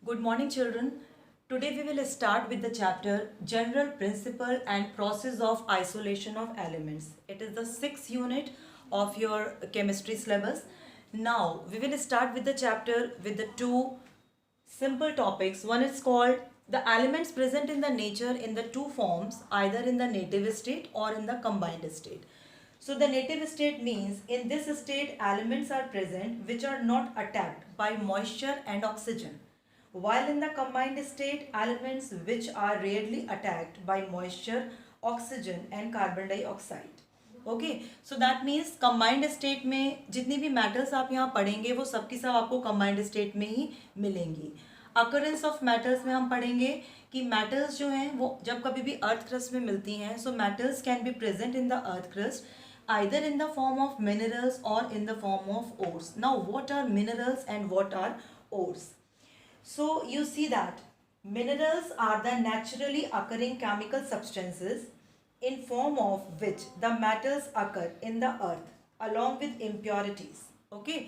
Good morning, children. Today we will start with the chapter General Principle and Process of Isolation of Elements. It is the sixth unit of your chemistry syllabus. Now we will start with the chapter with the two simple topics. One is called the elements present in the nature in the two forms, either in the native state or in the combined state. So the native state means in this state elements are present which are not attacked by moisture and oxygen, while in the combined state elements which are rarely attacked by moisture, oxygen and carbon dioxide. Okay so that means combined state में जितनी भी metals आप यहाँ पढ़ेंगे वो सब की सब आपको कंबाइंड स्टेट में ही मिलेंगी. अकरेंस ऑफ मेटल्स में हम पढ़ेंगे कि मेटल्स जो हैं वो जब कभी भी अर्थ क्रस्ट में मिलती हैं, so metals can be present in the earth crust either in the form of minerals or in the form of ores. Now what are minerals and what are ores? So you see that minerals are the naturally occurring chemical substances in form of which the metals occur in the earth along with impurities. Okay,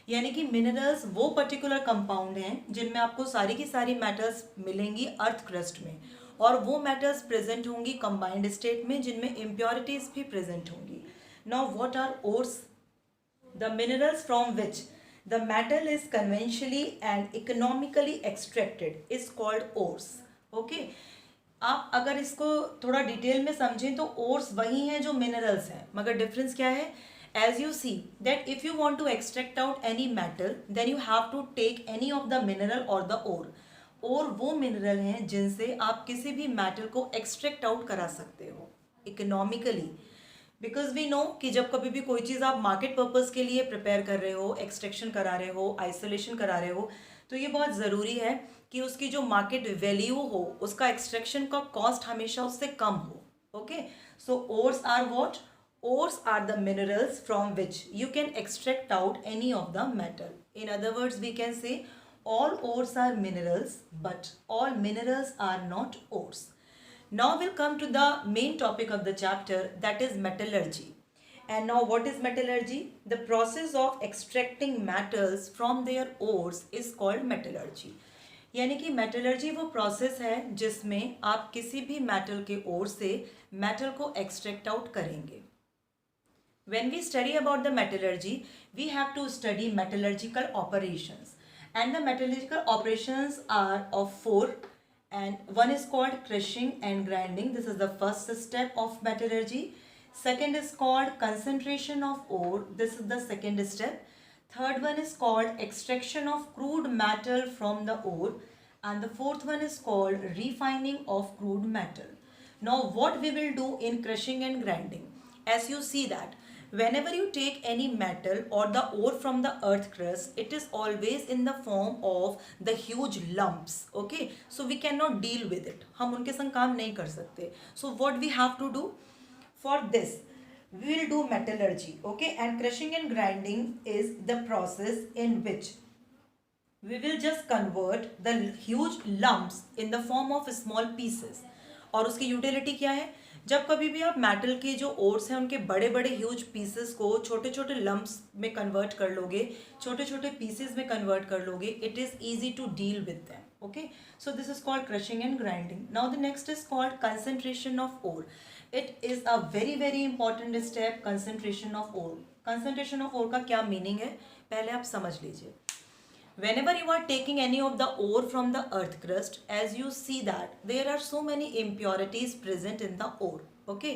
यानी कि minerals वो particular compound हैं जिनमें आपको सारी की सारी metals मिलेंगी अर्थ क्रस्ट में, और वो मेटल्स प्रेजेंट होंगी कंबाइंड स्टेट में जिनमें इम्प्योरिटीज भी प्रेजेंट होंगी. Now what are ores? The minerals from which the metal is conventionally and economically extracted is called ores. Okay, आप अगर इसको थोड़ा डिटेल में समझें तो ओर्स वही हैं जो मिनरल्स हैं, मगर डिफरेंस क्या है? As you see that if you want to extract out any metal, then you have to take any of the mineral or the ore. और वो मिनरल हैं जिनसे आप किसी भी मेटल को एक्सट्रैक्ट आउट करा सकते हो इकोनॉमिकली. बिकॉज वी नो कि जब कभी भी कोई चीज़ आप मार्केट पर्पज़ के लिए प्रिपेयर कर रहे हो, एक्सट्रैक्शन करा रहे हो, आइसोलेशन करा रहे हो, तो ये बहुत ज़रूरी है कि उसकी जो मार्केट वैल्यू हो, उसका एक्सट्रैक्शन का कॉस्ट हमेशा उससे कम हो. Okay, so ores are what? Ores are the minerals from which you can extract out any of the metal. In other words we can say all ores are minerals but all minerals are not ores. Now we'll come to the main topic of the chapter, that is metallurgy. And now what is metallurgy? The process of extracting metals from their ores is called metallurgy. यानी कि metallurgy वो process है जिसमें आप किसी भी metal के ओर से मेटल को एक्सट्रैक्ट आउट करेंगे. When we study about the metallurgy, we have to study metallurgical operations. And the metallurgical operations are of four, and one is called crushing and grinding. This is the first step of metallurgy. Second is called concentration of ore. This is the second step. Third one is called extraction of crude metal from the ore, and the fourth one is called refining of crude metal. Now what we will do in crushing and grinding? As you see that whenever you take any metal or the ore from the earth crust, it is always in the form of the huge lumps. Okay, so we cannot deal with it. हम उनके संग काम नहीं कर सकते. So what we have to do for this? We will do metallurgy. Okay, and crushing and grinding is the process in which we will just convert the huge lumps in the form of small pieces. और उसकी utility क्या है? जब कभी भी आप metal के जो ओर्स हैं उनके बड़े बड़े ह्यूज पीसेस को छोटे छोटे लम्प्स में कन्वर्ट कर लोगे, छोटे छोटे पीसेस में कन्वर्ट कर लोगे, it is easy to deal with them. Okay, so this is called crushing and grinding. Now the next is called concentration of ore. It is a very very important step, concentration of ore. Concentration of ore का क्या meaning है पहले आप समझ लीजिए. Whenever you are taking any of the ore from the earth crust, as you see that there are so many impurities present in the ore. Okay,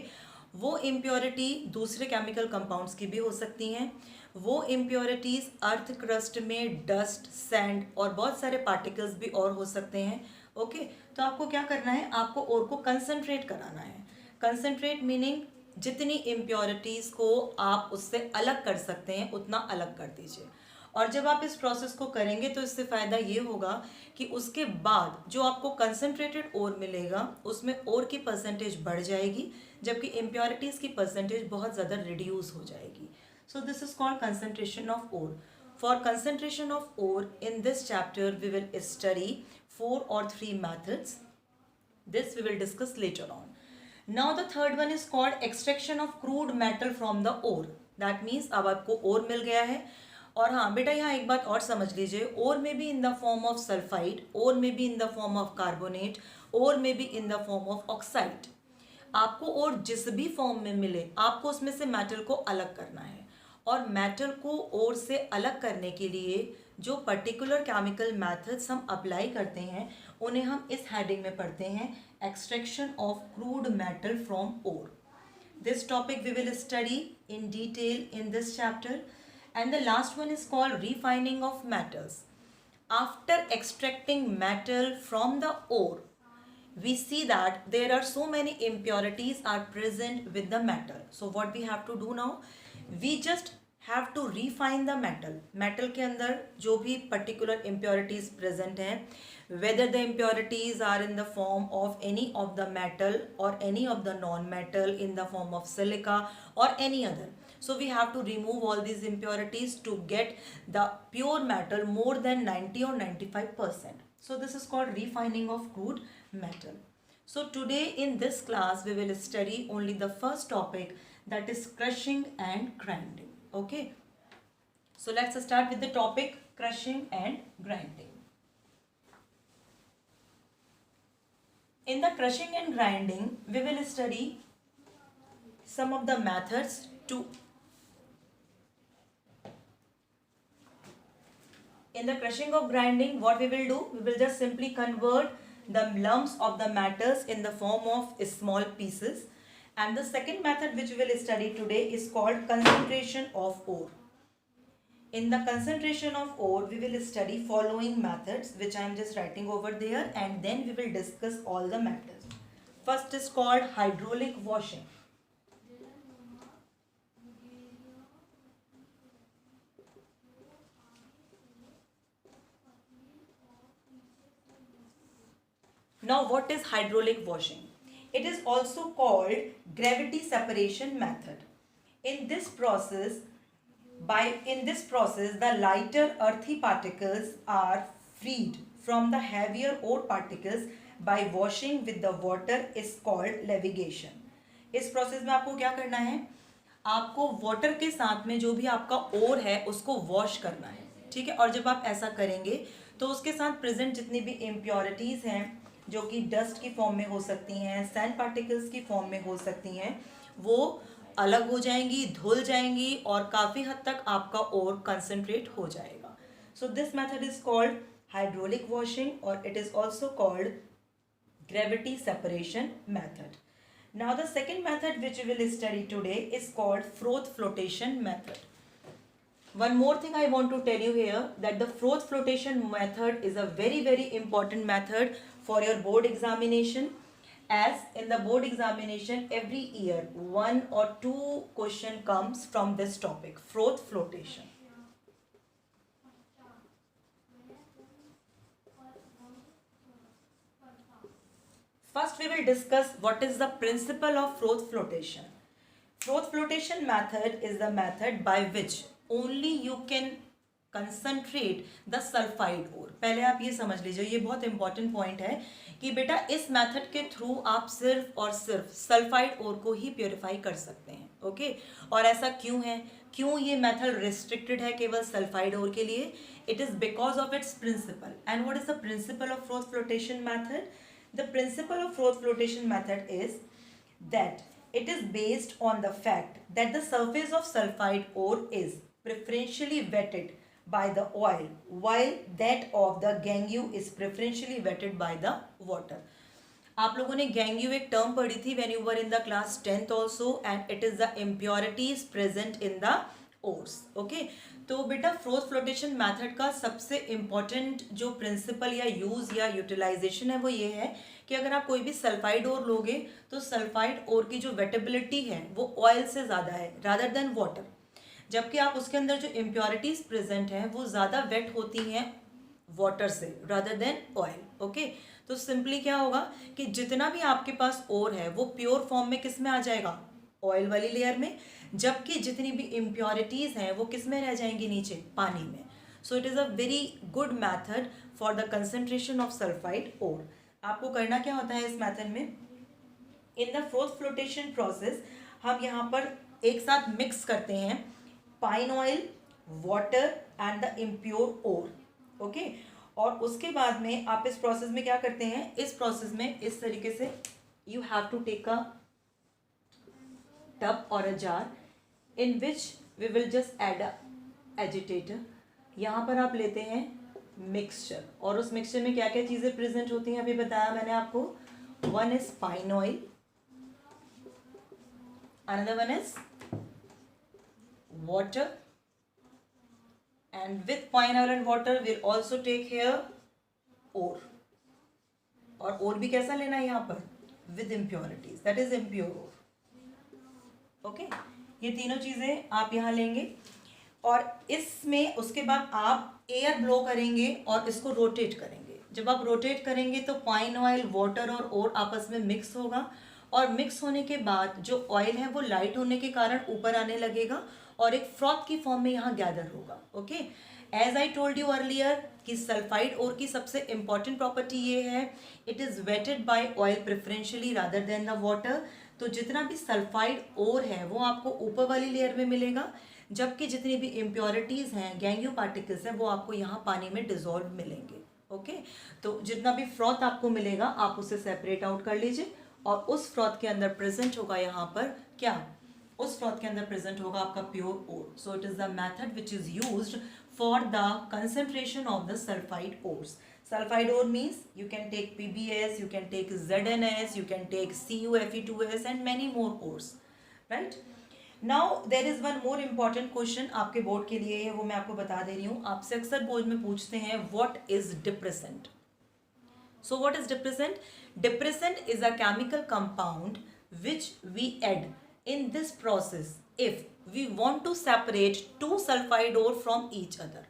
वो impurity दूसरे chemical compounds की भी हो सकती हैं. वो impurities अर्थ क्रस्ट में dust, sand और बहुत सारे पार्टिकल्स भी और हो सकते हैं. ओके, तो आपको क्या करना है? आपको ओर को कंसंट्रेट कराना है. कंसंट्रेट मीनिंग जितनी impurities को आप उससे अलग कर सकते हैं उतना अलग कर दीजिए. और जब आप इस प्रोसेस को करेंगे तो इससे फ़ायदा ये होगा कि उसके बाद जो आपको कंसंट्रेटेड ओर मिलेगा उसमें ओर की परसेंटेज बढ़ जाएगी, जबकि इम्प्योरिटीज़ की परसेंटेज बहुत ज़्यादा रिड्यूस हो जाएगी. So this is called concentration of ore. For concentration of ore in this chapter we will study 4 or 3 methods. This we will discuss later on. Now the third one is called extraction of crude metal from the ore. That means अब आपको ओर मिल गया है और हाँ बेटा, यहाँ एक बात और समझ लीजिए, और में be in the form of sulphide, और में be in the form of carbonate, और में be in the form of oxide. आपको और जिस भी फॉर्म में मिले आपको उसमें से मेटल को अलग करना है। और मेटल को और से अलग करने के लिए जो पर्टिकुलर केमिकल मेथड्स हम अप्लाई करते हैं उन्हें हम इस हेडिंग में पढ़ते हैं, extraction of crude metal from ore. This topic we will study in detail in this chapter, and the last one is called refining of metals. After extracting metal from the ore, we see that there are so many impurities are present with the metal. So what we have to do now, we just have to refine the metal. Metal के अंदर जो भी particular impurities present हैं, whether the impurities are in the form of any of the metal or any of the non-metal in the form of silica or any other. So we have to remove all these impurities to get the pure metal more than 90 or 95%. So this is called refining of crude metal. So today in this class we will study only the first topic, that is crushing and grinding. Okay. So let's start with the topic crushing and grinding. In the crushing and grinding, we will study some of the methods to. In the crushing of grinding, what we will do? We will just simply convert the lumps of the metals in the form of small pieces. And the second method which we will study today is called concentration of ore. In the concentration of ore, we will study following methods which I am just writing over there, and then we will discuss all the methods. First is called hydraulic washing. Now what is hydraulic washing? It is also called gravity separation method. In this process, the lighter earthy particles are freed from the heavier ore particles by washing with the water is called levitation. इस process में आपको क्या करना है? आपको water के साथ में जो भी आपका ओर है उसको वॉश करना है, ठीक है। और जब आप ऐसा करेंगे तो उसके साथ प्रेजेंट जितनी भी इम्प्योरिटीज हैं जो कि डस्ट की फॉर्म में हो सकती हैं, सैंड पार्टिकल्स की फॉर्म में हो सकती हैं, वो अलग हो जाएंगी, धुल जाएंगी और काफ़ी हद तक आपका ओर कंसंट्रेट हो जाएगा. So this method is called hydraulic washing और it is also called gravity separation method. Now the second method which we will study today is called froth flotation method. One more thing I want to tell you here, that the froth flotation method is a very important method for your board examination, as in the board examination every year 1 or 2 question comes from this topic, froth flotation. First we will discuss what is the principle of froth flotation. Froth flotation method is the method by which only you can concentrate the sulfide ore. पहले आप ये समझ लीजिए, ये बहुत important point है कि बेटा इस मेथड के थ्रू आप सिर्फ और सिर्फ सल्फाइड ओर को ही प्योरीफाई कर सकते हैं. ओके और ऐसा क्यों है, क्यों ये मेथड रिस्ट्रिक्टेड है केवल सल्फाइड ओर के लिए? It is because of its principle. And what is the principle of froth flotation method? The principle of froth flotation method is that it is based on the fact that the surface of sulfide ore is preferentially wetted by the oil, while that of the gangue is preferentially wetted by the water. आप लोगों ने gangue एक term पढ़ी थी when you were in the class 10th also, and it is the impurities present in the ores. Okay, तो बेटा froth flotation method का सबसे इम्पॉर्टेंट जो प्रिंसिपल या यूज़ या यूटिलाइजेशन है वो ये है कि अगर आप कोई भी सल्फाइड ओर लोगे तो सल्फाइड ओर की जो वेटेबिलिटी है वो ऑयल से ज़्यादा है रादर देन वाटर, जबकि आप उसके अंदर जो इम्प्योरिटीज़ प्रेजेंट हैं वो ज़्यादा वेट होती हैं वाटर से रादर देन ऑयल. ओके तो सिंपली क्या होगा कि जितना भी आपके पास ओर है वो प्योर फॉर्म में किस में आ जाएगा? ऑयल वाली लेयर में, जबकि जितनी भी इम्प्योरिटीज़ हैं वो किस में रह जाएंगी? नीचे पानी में. So it is a very good method for the concentration of sulphide ore. आपको करना क्या होता है इस मेथड में? In the froth flotation process हम यहाँ पर एक साथ मिक्स करते हैं pine oil, water and the impure ore. Okay, और उसके बाद में आप इस प्रोसेस में क्या करते हैं, इस प्रोसेस में इस तरीके से you have to take a tub और a jar in which we will just add a agitator. यहाँ पर आप लेते हैं मिक्सचर, और उस मिक्सचर में क्या क्या चीज़ें प्रेजेंट होती हैं अभी बताया मैंने आपको। One is pine oil, another one is water, and with pine oil and water we'll also take here ore, और ore भी कैसा लेना है यहाँ पर, with impurities, that is impure ore। Okay, ये तीनों चीजें आप यहाँ लेंगे, और इसमें उसके बाद आप एयर ब्लो करेंगे और इसको रोटेट करेंगे। जब आप रोटेट करेंगे तो पाइन ऑयल, वाटर और ओर आपस में मिक्स होगा, और मिक्स होने के बाद जो ऑयल है वो लाइट होने के कारण ऊपर आने लगेगा और एक फ्रॉथ की फॉर्म में यहाँ गैदर होगा। Okay, as I told you earlier कि सल्फाइड ओर की सबसे इंपॉर्टेंट प्रॉपर्टी ये है, it is wetted by oil preferentially rather than the water. तो जितना भी सल्फाइड ओर है वो आपको ऊपर वाली लेयर में मिलेगा, जबकि जितनी भी इम्प्योरिटीज़ हैं, गैंगियो पार्टिकल्स हैं, वो आपको यहाँ पानी में डिजोल्व मिलेंगे। ओके, तो जितना भी फ्रॉथ आपको मिलेगा आप उसे सेपरेट आउट कर लीजिए, और उस फ्रॉथ के अंदर प्रेजेंट होगा यहाँ पर क्या, उस फ्रॉथ के अंदर प्रेजेंट होगा आपका pure ore. So it is the method which is used for the concentration of the sulphide ores. Sulfide ore means you can take PBS, you can take ZNS, you can take CuFe2S and many more ores, right? Now there is one more important question आपके board के लिए है, वो मैं आपको बता दे रही हूँ। आपसे अक्सर बोर्ड में पूछते हैं what is depressant? So what is depressant? Depressant is a chemical compound which we add in this process if we want to separate two sulfide ore from each other।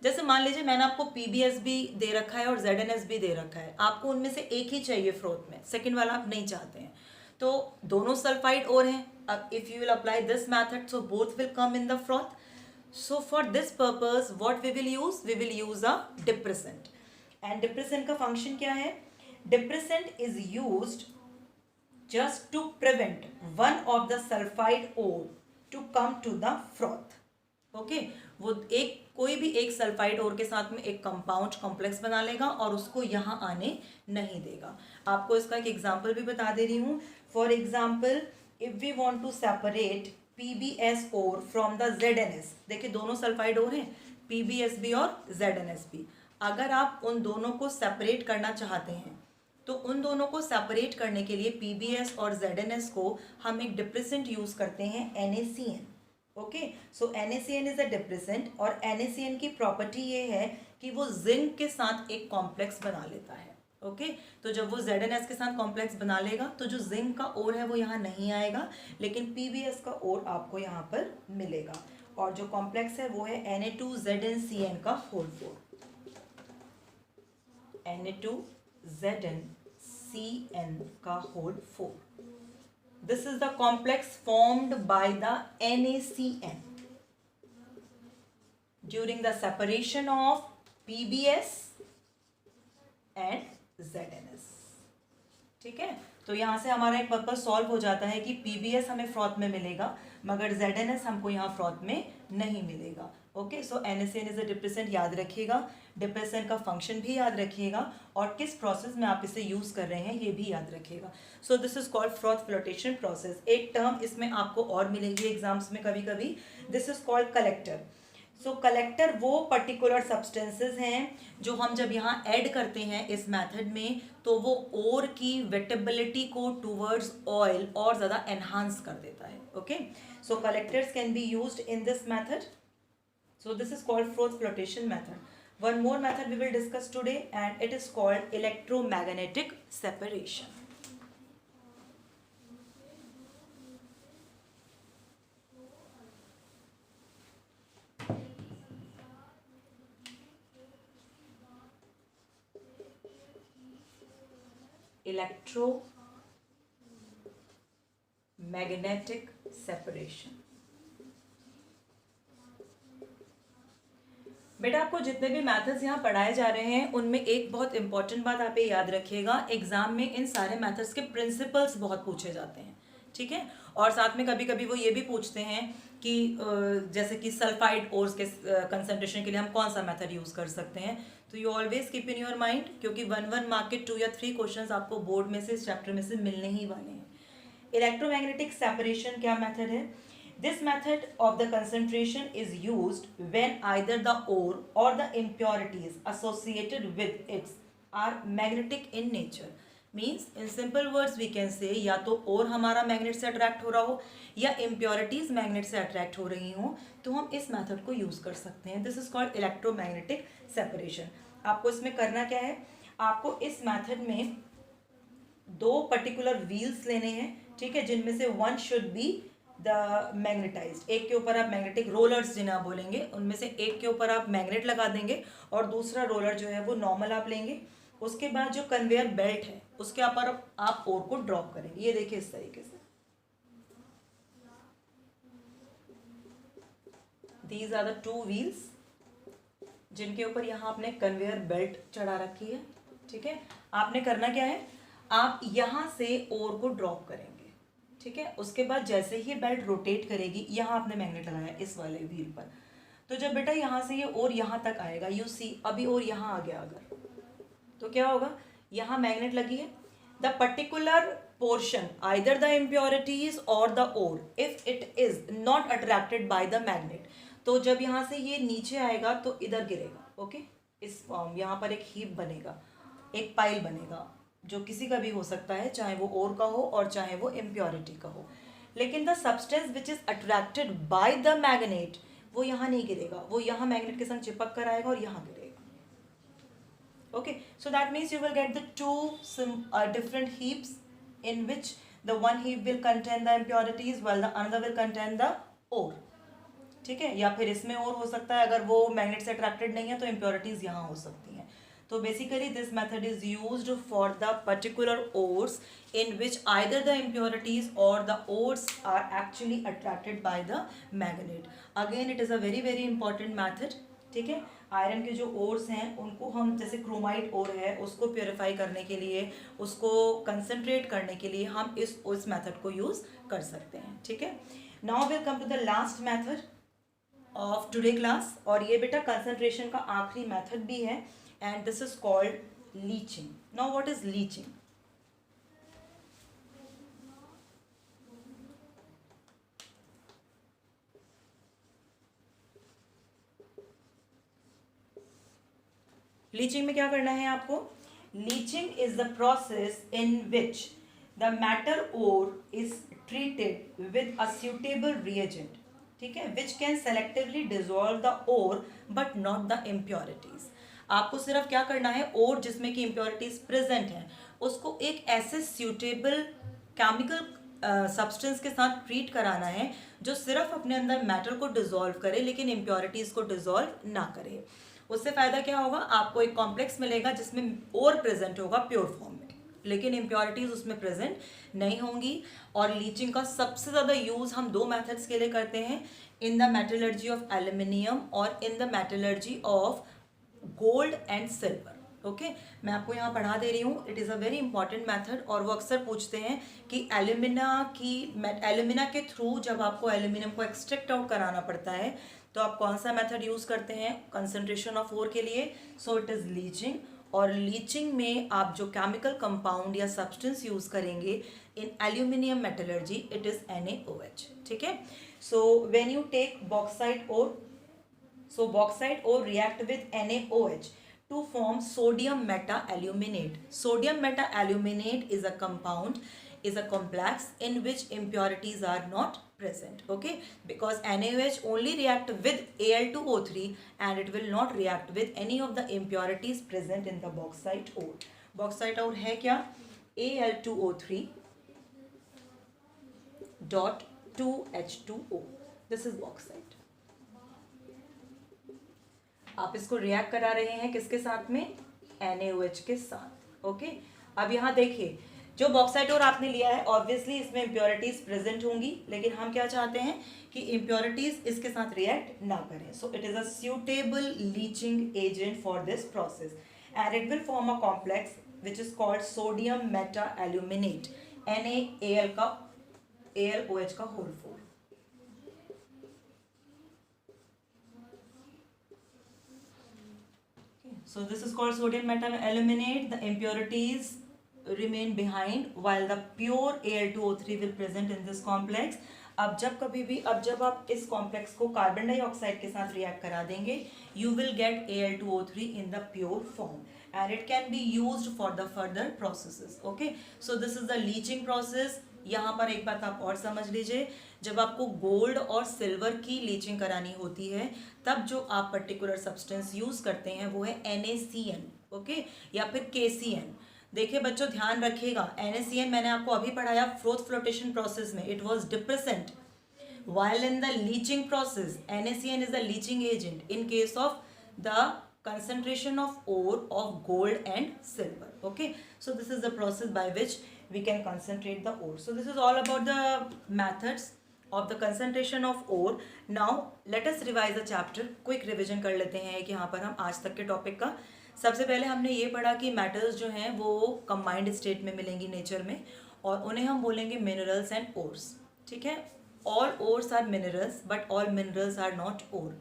जैसे मान लीजिए मैंने आपको PBS भी दे रखा है और ZNS भी दे रखा है, आपको उनमें से एक ही चाहिए फ्रोथ में, सेकंड वाला आप नहीं चाहते हैं, तो दोनों सल्फाइड ओर हैं। अब if you will apply this method so both will come in the froth. So for this purpose what we will use a depressant. And depressant का फंक्शन क्या है, depressant is used just to prevent one of the sulfide ore to come to the froth। Okay, वो एक कोई भी एक sulphide ore के साथ में एक कंपाउंड कॉम्प्लेक्स बना लेगा और उसको यहाँ आने नहीं देगा। आपको इसका एक एग्जांपल भी बता दे रही हूँ। For example if we want to separate PBS ore from the ZNS, देखिए दोनों सल्फाइड ओर हैं, PBS भी और ZNS भी। अगर आप उन दोनों को सेपरेट करना चाहते हैं तो उन दोनों को सेपरेट करने के लिए PBS और ZNS को हम एक डिप्रेसेंट यूज करते हैं NaCN। Okay, so NaCN is a depressant, और NaCN की प्रॉपर्टी ये है कि वो जिंक के साथ एक कॉम्प्लेक्स बना लेता है। ओके, तो जब वो ZNS के साथ कॉम्प्लेक्स बना लेगा तो जो जिंक का ओर है वो यहाँ नहीं आएगा, लेकिन PBS का ओर आपको यहाँ पर मिलेगा, और जो कॉम्प्लेक्स है वो है Na2ZnCN का होल 4, Na2ZnCN का whole 4। This is the complex formed by the NaCN during the separation of PBS and ZNS। ठीक है, तो यहाँ से हमारा एक पर्पस सॉल्व हो जाता है कि PBS हमें फ्रॉथ में मिलेगा मगर ZNS हमको यहाँ फ्रॉथ में नहीं मिलेगा। Okay, so NaCN is a depressant याद रखिएगा, डिप्रेसेंट का फंक्शन भी याद रखिएगा, और किस प्रोसेस में आप इसे यूज कर रहे हैं ये भी याद रखिएगा। सो this is called froth flotation process. एक टर्म इसमें आपको और मिलेगी एग्जाम्स में कभी कभी, this is called collector. So collector वो पर्टिकुलर सब्सटेंसेस हैं जो हम जब यहाँ ऐड करते हैं इस मेथड में तो वो ओर की वेटेबिलिटी को टूवर्ड्स ऑयल और ज़्यादा एनहांस कर देता है। Okay, so collectors can be used in this method. So this is called froth flotation method. One more method we will discuss today and it is called electromagnetic separation. Electromagnetic separation. बेटा आपको जितने भी methods यहाँ पढ़ाए जा रहे हैं उनमें एक बहुत इंपॉर्टेंट बात आप ये याद रखिएगा, एग्जाम में इन सारे मेथड्स के प्रिंसिपल्स बहुत पूछे जाते हैं। ठीक है, और साथ में कभी कभी वो ये भी पूछते हैं कि जैसे कि सल्फाइड ओर्स के कंसंट्रेशन के लिए हम कौन सा मेथड यूज़ कर सकते हैं। तो you always keep in your mind, क्योंकि 1 मार्क के 2 या 3 क्वेश्चंस आपको बोर्ड में से इस चैप्टर में से मिलने ही वाले हैं। इलेक्ट्रोमैग्नेटिक सेपरेशन क्या मेथड है? This method of the concentration is used when either the ore or the impurities associated with it are magnetic in nature. Means in simple words we can say, या तो ore हमारा magnet से attract हो रहा हो या impurities magnet से attract हो रही हो, तो हम इस मेथड को यूज कर सकते हैं। This is called electromagnetic separation. आपको इसमें करना क्या है, आपको इस मेथड में 2 पर्टिकुलर व्हील्स लेने हैं, ठीक है, जिनमें से one should be the magnetised. एक के ऊपर आप मैग्नेटिक रोलर्स जिन्हें आप बोलेंगे, उनमें से एक के ऊपर आप मैग्नेट लगा देंगे और दूसरा रोलर जो है वो नॉर्मल आप लेंगे। उसके बाद जो कन्वेयर बेल्ट है उसके ऊपर आप ओर को ड्रॉप करेंगे। ये देखिए इस तरीके से, दीज आर द 2 व्हील्स जिनके ऊपर यहाँ आपने कन्वेयर बेल्ट चढ़ा रखी है, ठीक है। आपने करना क्या है, आप यहाँ से ओर को ड्रॉप करेंगे, ठीक है। उसके बाद जैसे ही बेल्ट रोटेट करेगी, यहाँ आपने मैग्नेट लगाया इस वाले व्हील पर, तो जब बेटा यहाँ से ये और यहाँ तक आएगा, यू सी अभी और यहाँ आ गया अगर, तो क्या होगा, यहाँ मैग्नेट लगी है। The particular portion either the impurities और the ore if it is not attracted by the magnet, तो जब यहाँ से ये नीचे आएगा तो इधर गिरेगा, ओके। इस फॉर्म यहाँ पर एक हीप बनेगा, एक पाइल बनेगा, जो किसी का भी हो सकता है, चाहे वो ओर का हो और चाहे वो इम्प्योरिटी का हो। लेकिन the substance which is attracted by the magnet वो यहाँ नहीं गिरेगा, वो यहाँ मैग्नेट के संग चिपक कर आएगा और यहाँ गिरेगा, okay. So that means you will get the 2 different heaps in which the one heap will contain the impurities while the another will contain the ore, ठीक है। या फिर इसमें और हो सकता है, अगर वो मैग्नेट से अट्रैक्टेड नहीं है तो इम्प्योरिटीज यहाँ हो सकती हैं। तो basically this method is used for the particular ores in which either the impurities or the ores are actually attracted by the magnet. Again it is a very very important method, ठीक है। Iron के जो ores हैं उनको हम, जैसे क्रोमाइड ओर है, उसको प्योरीफाई करने के लिए, उसको कंसंट्रेट करने के लिए हम इस मेथड को यूज कर सकते हैं, ठीक है। Now will come to the last method of today class, और ये बेटा कंसंट्रेशन का आखिरी मेथड भी है, and this is called leaching. Now what is leaching? Leaching में क्या करना है आपको, leaching is the process in which the matter ore is treated with a suitable reagent, ठीक है, which can selectively dissolve the ore but not the impurities. आपको सिर्फ क्या करना है, ओर जिसमें कि इम्प्योरिटीज प्रेजेंट हैं उसको एक ऐसे सूटेबल केमिकल सब्सटेंस के साथ ट्रीट कराना है जो सिर्फ अपने अंदर मैटर को डिजोल्व करे लेकिन इम्प्योरिटीज को डिजोल्व ना करे। उससे फायदा क्या होगा, आपको एक कॉम्प्लेक्स मिलेगा जिसमें ओर प्रेजेंट होगा प्योर फॉर्म में, लेकिन इम्प्योरिटीज उसमें प्रेजेंट नहीं होंगी। और लीचिंग का सबसे ज़्यादा यूज़ हम 2 मेथड्स के लिए करते हैं, in the metallurgy of aluminium और in the metallurgy of gold and silver, okay. मैं आपको यहाँ पढ़ा दे रही हूँ, it is a very important method. और वो अक्सर पूछते हैं कि एल्यूमिना के थ्रू जब आपको एल्यूमिनियम को एक्सट्रैक्ट आउट कराना पड़ता है तो आप कौन सा मेथड यूज़ करते हैं कंसंट्रेशन ऑफ ओर के लिए, सो इट इज़ लीचिंग। और लीचिंग में आप जो केमिकल कंपाउंड या सब्सटेंस यूज़ करेंगे in aluminium metallurgy, it is NaOH, ठीक है। So when you take bauxite ore, so bauxite ore react with NaOH to form sodium meta-aluminate. Sodium meta-aluminate is a compound, is a complex in which impurities are not present, okay, because NaOH only react with Al2O3 and it will not react with any of the impurities present in the bauxite ore. Bauxite ore है क्या, Al2O3 dot 2H2O. This is bauxite. आप इसको react करा रहे हैं किसके साथ में, NaOH के साथ, ओके। अब यहाँ देखिए, जो बॉक्साइट ओर आपने लिया है ऑब्वियसली इसमें इम्प्योरिटीज प्रेजेंट होंगी, लेकिन हम क्या चाहते हैं कि इम्प्योरिटीज इसके साथ रिएक्ट ना करें। सो it is a suitable leaching agent for this process and it will form a complex which is called sodium Meta aluminate, NaAl का AlOH का whole 4. So this is called sodium metaluminate. The impurities remain behind while the pure Al2O3 will present in this complex. अब जब आप इस complex को carbon dioxide के साथ react करा देंगे, you will get Al2O3 in the pure form and it can be used for the further processes. Okay, so this is the leaching process. यहाँ पर एक बात आप और समझ लीजिए, जब आपको गोल्ड और सिल्वर की लीचिंग करानी होती है तब जो आप पर्टिकुलर सब्सटेंस यूज करते हैं वो है NaCN, ओके, या फिर KCN. देखिए बच्चों ध्यान रखिएगा, NaCN मैंने आपको अभी पढ़ाया फ्लोटेशन प्रोसेस में, it was depressant, while in the leaching process NaCN is the leaching agent in case of the concentration of ore of gold and silver. Okay, so this is the process by which we can concentrate the ore. So this is all about the methods of the concentration of ore. Now let us revise the chapter. Quick revision कर लेते हैं कि यहाँ पर हम आज तक के टॉपिक का. सबसे पहले हमने ये पढ़ा कि मेटल्स जो हैं वो कंबाइंड स्टेट में मिलेंगी नेचर में और उन्हें हम बोलेंगे मिनरल्स एंड ओर्स. ठीक है, all ores are minerals but all minerals are not ore.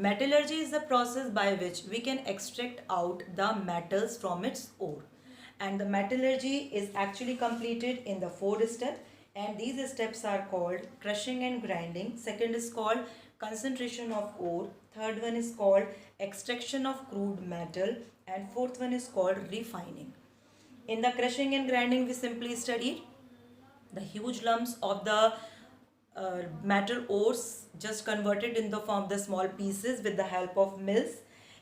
Metallurgy is the process by which we can extract out the metals from its ore, and the metallurgy is actually completed in the 4 steps, and these steps are called crushing and grinding. Second is called concentration of ore. Third one is called extraction of crude metal, and fourth one is called refining. In the crushing and grinding we simply studied the huge lumps of the metal ores just converted in the form of the small pieces with the help of mills.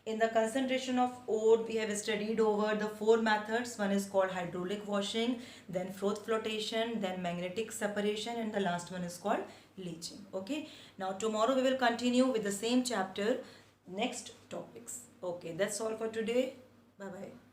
In the concentration of ore we have studied over the 4 methods. One is called hydraulic washing, then froth flotation, then magnetic separation, and the last one is called leaching. Okay, now tomorrow we will continue with the same chapter, next topics. Okay, that's all for today. Bye bye.